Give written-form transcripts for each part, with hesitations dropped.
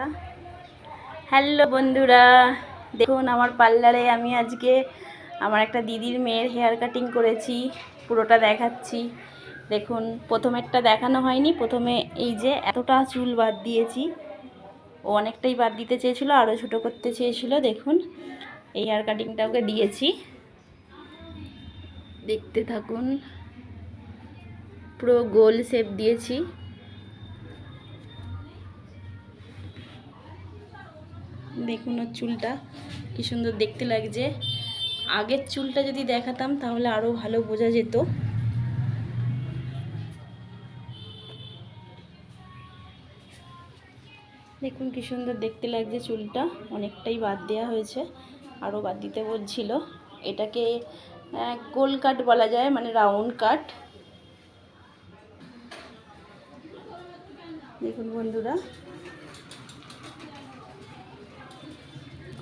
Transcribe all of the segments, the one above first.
দেখা। হ্যালো বন্ধুরা, দেখুন আমার পার্লারে আমি আজকে আমার একটা দিদির মেয়ের হেয়ার কাটিং করেছি, পুরোটা দেখাচ্ছি। দেখুন, প্রথমেরটা দেখানো হয়নি। প্রথমে এই যে এতটা চুল বাদ দিয়েছি, ও অনেকটাই বাদ দিতে চেয়েছিল, আরও ছোটো করতে চেয়েছিল। দেখুন এই হেয়ার কাটিংটা ওকে দিয়েছি, দেখতে থাকুন। পুরো গোল শেপ দিয়েছি। দেখুন ওর চুলটা কি সুন্দর দেখতে লাগছে। আগের চুলটা যদি দেখাতাম তাহলে আরও ভালো বোঝা যেত। দেখুন কি সুন্দর দেখতে লাগছে চুলটা। অনেকটাই বাদ দেওয়া হয়েছে, আরও বাদ দিতে বলছিল। এটাকে গোল কাট বলা যায়, মানে রাউন্ড কাট। দেখুন বন্ধুরা,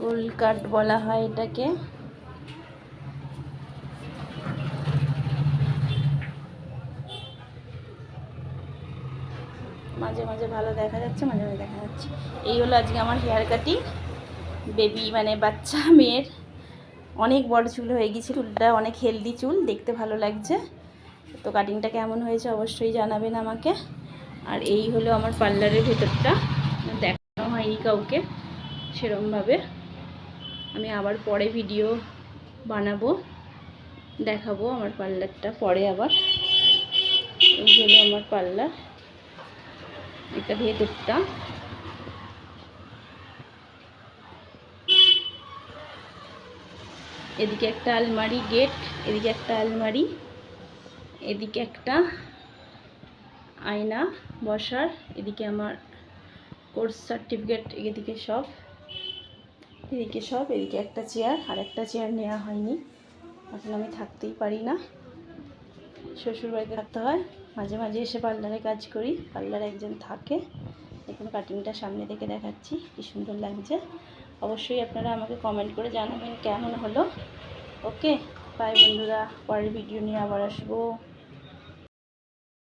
গোল কাট বলা হয় এটাকে। মাঝে মাঝে ভালো দেখা যাচ্ছে, মাঝে মাঝে দেখা যাচ্ছে। এই হলো আজকে আমার হেয়ার কাটিং। বেবি মানে বাচ্চা মেয়ের অনেক বড় চুল হয়ে গেছে। চুলটা অনেক হেলদি চুল, দেখতে ভালো লাগছে। তো কাটিংটা কেমন হয়েছে অবশ্যই জানাবেন আমাকে। আর এই হলো আমার পার্লারের ভেতরটা, দেখানো হয়নি কাউকে সেরমভাবে। আমি আবার পরে ভিডিও বানাবো, দেখাবো আমার পার্লারটা পরে আবার। এই হলো আমার পার্লার, এটা ভেতরটা। এদিকে একটা আলমারি গেট, এদিকে একটা আলমারি, এদিকে একটা আয়না বসার, এদিকে আমার কোর্স সার্টিফিকেট, এদিকে সব, এদিকে একটা চেয়ার। আর একটা চেয়ার নেওয়া হয়নি, এখন আমি থাকতেই পারি না, শ্বশুরবাড়িতে থাকতে হয়। মাঝে মাঝে এসে পার্লারে কাজ করি, পার্লারে একজন থাকে। এখন কাটিংটা সামনে থেকে দেখাচ্ছি, কি সুন্দর লাগছে। অবশ্যই আপনারা আমাকে কমেন্ট করে জানাবেন কেমন হলো। ওকে, বাই বন্ধুরা, পরের ভিডিও নিয়ে আবার আসবো।